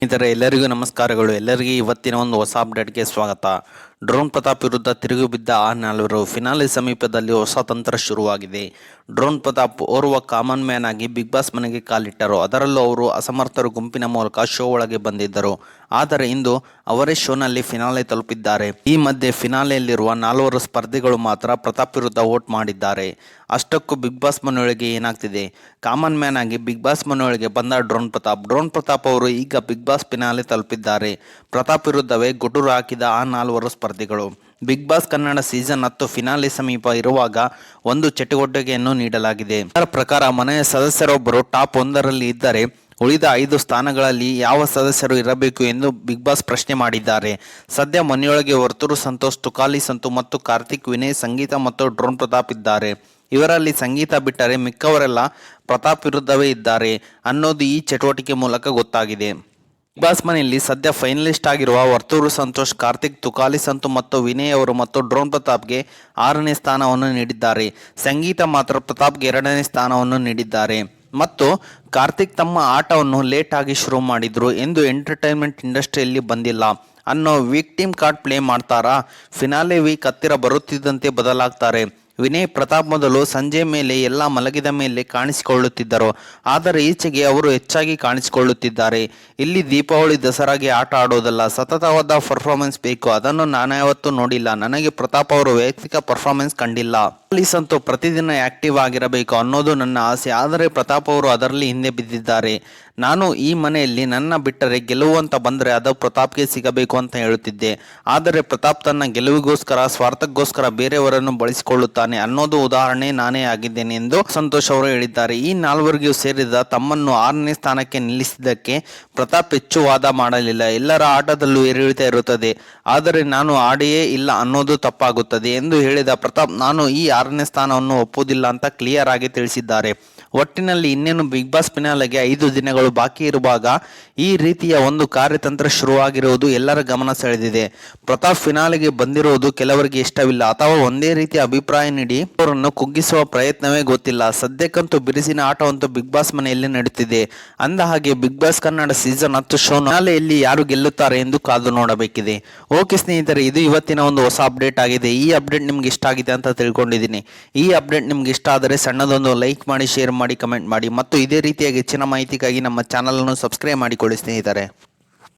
ಎಲ್ಲರಿಗೂ ನಮಸ್ಕಾರಗಳು. ಎಲ್ಲರಿಗೂ ಇವತ್ತಿನ ಒಂದು ಹೊಸ ಅಪ್ಡೇಟ್ಗೆ ಸ್ವಾಗತ. ಡ್ರೋನ್ ಪ್ರತಾಪ್ ವಿರುದ್ಧ ತಿರುಗಿ ಬಿದ್ದ ಆ ನಾಲ್ವರು ಫಿನಾಲೆ ಸಮೀಪದಲ್ಲಿ ಹೊಸ ತಂತ್ರ ಶುರುವಾಗಿದೆ. ಡ್ರೋನ್ ಪ್ರತಾಪ್ ಓರ್ವ ಕಾಮನ್ ಮ್ಯಾನ್ ಆಗಿ ಬಿಗ್ ಬಾಸ್ ಮನೆಗೆ ಕಾಲಿಟ್ಟರು. ಅದರಲ್ಲೂ ಅವರು ಅಸಮರ್ಥರು ಗುಂಪಿನ ಮೂಲಕ ಶೋ ಒಳಗೆ ಬಂದಿದ್ದರು. ಆದರೆ ಇಂದು ಅವರೇ ಶೋನಲ್ಲಿ ಫಿನಾಲೆ ತಲುಪಿದ್ದಾರೆ. ಈ ಮಧ್ಯೆ ಫಿನಾಲೆಯಲ್ಲಿರುವ ನಾಲ್ವರು ಸ್ಪರ್ಧಿಗಳು ಮಾತ್ರ ಪ್ರತಾಪ್ ವಿರುದ್ಧ ವೋಟ್ ಮಾಡಿದ್ದಾರೆ. ಅಷ್ಟಕ್ಕೂ ಬಿಗ್ ಬಾಸ್ ಮನೆಯೊಳಗೆ ಏನಾಗ್ತಿದೆ? ಕಾಮನ್ ಮ್ಯಾನ್ ಆಗಿ ಬಿಗ್ ಬಾಸ್ ಮನೆಯೊಳಗೆ ಬಂದ ಡ್ರೋನ್ ಪ್ರತಾಪ್ ಅವರು ಈಗ ಬಿಗ್ ಬಾಸ್ ಫಿನಾಲೆ ತಲುಪಿದ್ದಾರೆ. ಪ್ರತಾಪ್ ವಿರುದ್ಧವೇ ಗುಟುರು ಹಾಕಿದ ಆ ನಾಲ್ವರು ಸ್ಪರ್ಧಿಗಳು. Bigg Boss Kannada season 10 finale ಸಮೀಪ ಇರುವಾಗ ಒಂದು ಚಟುವಟಿಕೆಯನ್ನು ನೀಡಲಾಗಿದೆ. ಅದರ ಪ್ರಕಾರ ಮನೆಯ ಸದಸ್ಯರೊಬ್ಬರು ಟಾಪ್ 1ರಲ್ಲಿ ಇದ್ದರೆ ಉಳಿದ 5 ಸ್ಥಾನಗಳಲ್ಲಿ ಯಾವ ಸದಸ್ಯರು ಇರಬೇಕು ಎಂದು ಬಿಗ್ ಬಾಸ್ ಪ್ರಶ್ನೆ ಮಾಡಿದ್ದಾರೆ. ಸದ್ಯ ಮನೆಯೊಳಗೆ ವರ್ತೂರು ಸಂತೋಷ್, ತುಕಾಲಿ ಸಂತು ಮತ್ತು ಕಾರ್ತಿಕ್, ವಿನಯ್, ಸಂಗೀತ ಮತ್ತು ಡ್ರೋನ್ ಪ್ರತಾಪ್ ಇದ್ದಾರೆ. ಇವರಲ್ಲಿ ಸಂಗೀತ ಬಿಟ್ಟರೆ ಮಿಕ್ಕವರೆಲ್ಲ ಪ್ರತಾಪ್ ವಿರುದ್ಧವೇ ಇದ್ದಾರೆ ಅನ್ನೋದು ಈ ಚಟುವಟಿಕೆ ಮೂಲಕ ಗೊತ್ತಾಗಿದೆ. ಬಿಗ್ ಬಾಸ್ ಮನೆಯಲ್ಲಿ ಸದ್ಯ ಫೈನಲಿಸ್ಟ್ ಆಗಿರುವ ವರ್ತೂರು ಸಂತೋಷ್, ಕಾರ್ತಿಕ್, ತುಕಾಲಿ ಸಂತು ಮತ್ತು ವಿನಯ್ ಅವರು ಮತ್ತು ಡ್ರೋನ್ ಪ್ರತಾಪ್ಗೆ 6ನೇ ಸ್ಥಾನವನ್ನು ನೀಡಿದ್ದಾರೆ. ಸಂಗೀತ ಮಾತ್ರ ಪ್ರತಾಪ್ಗೆ 2ನೇ ಸ್ಥಾನವನ್ನು ನೀಡಿದ್ದಾರೆ. ಮತ್ತು ಕಾರ್ತಿಕ್ ತಮ್ಮ ಆಟವನ್ನು ಲೇಟ್ ಆಗಿ ಶುರು ಮಾಡಿದ್ರು ಎಂದು ಎಂಟರ್ಟೈನ್ಮೆಂಟ್ ಇಂಡಸ್ಟ್ರಿಯಲ್ಲಿ ಬಂದಿಲ್ಲ ಅನ್ನೋ ವೀಕ್ ಟೀಮ್ ಕಾರ್ಡ್ ಪ್ಲೇ ಮಾಡ್ತಾರಾ? ಫಿನಾಲೆ ವೀಕ್ ಹತ್ತಿರ ಬರುತ್ತಿದ್ದಂತೆ ಬದಲಾಗ್ತಾರೆ. ವಿನಯ್ ಪ್ರತಾಪ್ ಮೊದಲು ಸಂಜೆ ಮೇಲೆ ಎಲ್ಲ ಮಲಗಿದ ಮೇಲೆ ಕಾಣಿಸಿಕೊಳ್ಳುತ್ತಿದ್ದರು. ಆದರೆ ಈಚೆಗೆ ಅವರು ಹೆಚ್ಚಾಗಿ ಕಾಣಿಸಿಕೊಳ್ಳುತ್ತಿದ್ದಾರೆ. ಇಲ್ಲಿ ದೀಪಾವಳಿ ದಸರಾಗೆ ಆಟ ಆಡೋದಲ್ಲ, ಸತತವಾದ ಪರ್ಫಾರ್ಮೆನ್ಸ್ ಬೇಕು. ಅದನ್ನು ನಾನ್ಯಾವತ್ತೂ ನೋಡಿಲ್ಲ. ನನಗೆ ಪ್ರತಾಪ್ ಅವರು ವೈಯಕ್ತಿಕ ಪರ್ಫಾರ್ಮೆನ್ಸ್ ಕಂಡಿಲ್ಲ. ಅಂತೂ ಪ್ರತಿದಿನ ಆಕ್ಟಿವ್ ಆಗಿರಬೇಕು ಅನ್ನೋದು ನನ್ನ ಆಸೆ. ಆದರೆ ಪ್ರತಾಪ್ ಅವರು ಅದರಲ್ಲಿ ಹಿಂದೆ ಬಿದ್ದಿದ್ದಾರೆ. ನಾನು ಈ ಮನೆಯಲ್ಲಿ ನನ್ನ ಬಿಟ್ಟರೆ ಗೆಲುವು ಅಂತ ಬಂದರೆ ಅದು ಪ್ರತಾಪ್ಗೆ ಸಿಗಬೇಕು ಅಂತ ಹೇಳುತ್ತಿದ್ದೆ. ಆದರೆ ಪ್ರತಾಪ್ ತನ್ನ ಗೆಲುವಿಗೋಸ್ಕರ, ಸ್ವಾರ್ಥಕ್ಕೋಸ್ಕರ ಬೇರೆಯವರನ್ನು ಬಳಸಿಕೊಳ್ಳುತ್ತಾನೆ ಅನ್ನೋದು ಉದಾಹರಣೆ ನಾನೇ ಆಗಿದ್ದೇನೆ ಎಂದು ಸಂತೋಷ್ ಅವರು ಹೇಳಿದ್ದಾರೆ. ಈ ನಾಲ್ವರಿಗೂ ಸೇರಿದ ತಮ್ಮನ್ನು 6ನೇ ಸ್ಥಾನಕ್ಕೆ ನಿಲ್ಲಿಸಿದ್ದಕ್ಕೆ ಪ್ರತಾಪ್ ಹೆಚ್ಚು ವಾದ ಮಾಡಲಿಲ್ಲ. ಎಲ್ಲರ ಆಟದಲ್ಲೂ ಏರಿಳಿತ ಇರುತ್ತದೆ, ಆದರೆ ನಾನು ಆಡಿಯೇ ಇಲ್ಲ ಅನ್ನೋದು ತಪ್ಪಾಗುತ್ತದೆ ಎಂದು ಹೇಳಿದ ಪ್ರತಾಪ್, ನಾನು ಈ 6ನೇ ಸ್ಥಾನವನ್ನು ಒಪ್ಪುವುದಿಲ್ಲ ಅಂತ ಕ್ಲಿಯರ್ ಆಗಿ ತಿಳಿಸಿದ್ದಾರೆ. ಒಟ್ಟಿನಲ್ಲಿ ಇನ್ನೇನು ಬಿಗ್ ಬಾಸ್ ಫಿನಾಲೆಗೆ 5 ದಿನಗಳು ಬಾಕಿ ಇರುವಾಗ ಈ ರೀತಿಯ ಒಂದು ಕಾರ್ಯತಂತ್ರ ಶುರುವಾಗಿರುವುದು ಎಲ್ಲರ ಗಮನ ಸೆಳೆದಿದೆ. ಪ್ರತಾಪ್ ಫಿನಾಲೆಗೆ ಬಂದಿರುವುದು ಕೆಲವರಿಗೆ ಇಷ್ಟವಿಲ್ಲ ಅಥವಾ ಒಂದೇ ರೀತಿಯ ಅಭಿಪ್ರಾಯ ನೀಡಿ ಅವರನ್ನು ಕುಗ್ಗಿಸುವ ಪ್ರಯತ್ನವೇ ಗೊತ್ತಿಲ್ಲ. ಸದ್ಯಕ್ಕಂತೂ ಬಿರುಸಿನ ಆಟವಂತೂ ಬಿಗ್ ಬಾಸ್ ಮನೆಯಲ್ಲಿ ನಡೆಯುತ್ತಿದೆ. ಅಂದ ಹಾಗೆ Bigg Boss Kannada season 10 show ಫಿನಾಲೆಯಲ್ಲಿ ಯಾರು ಗೆಲ್ಲುತ್ತಾರೆ ಎಂದು ಕಾದು ನೋಡಬೇಕಿದೆ. ಓಕೆ ಸ್ನೇಹಿತರೆ, ಇದು ಇವತ್ತಿನ ಒಂದು ಹೊಸ ಅಪ್ಡೇಟ್ ಆಗಿದೆ. ಈ ಅಪ್ಡೇಟ್ ನಿಮ್ಗೆ ಇಷ್ಟ ಆಗಿದೆ ಅಂತ ತಿಳ್ಕೊಂಡಿದ್ದೀನಿ. ಈ ಅಪ್ಡೇಟ್ ನಿಮ್ಗೆ ಇಷ್ಟ ಆದರೆ ಸಣ್ಣದೊಂದು ಲೈಕ್ ಮಾಡಿ, ಶೇರ್ ಮಾಡಿ, ಕಮೆಂಟ್ ಮಾಡಿ ಮತ್ತು ಇದೇ ರೀತಿಯಾಗಿ ಹೆಚ್ಚಿನ ಮಾಹಿತಿಗಾಗಿ ನಮ್ಮ ಚಾನಲ್ ಅನ್ನು ಸಬ್ಸ್ಕ್ರೈಬ್ ಮಾಡಿಕೊಳ್ಳಿ ಸ್ನೇಹಿತರೆ.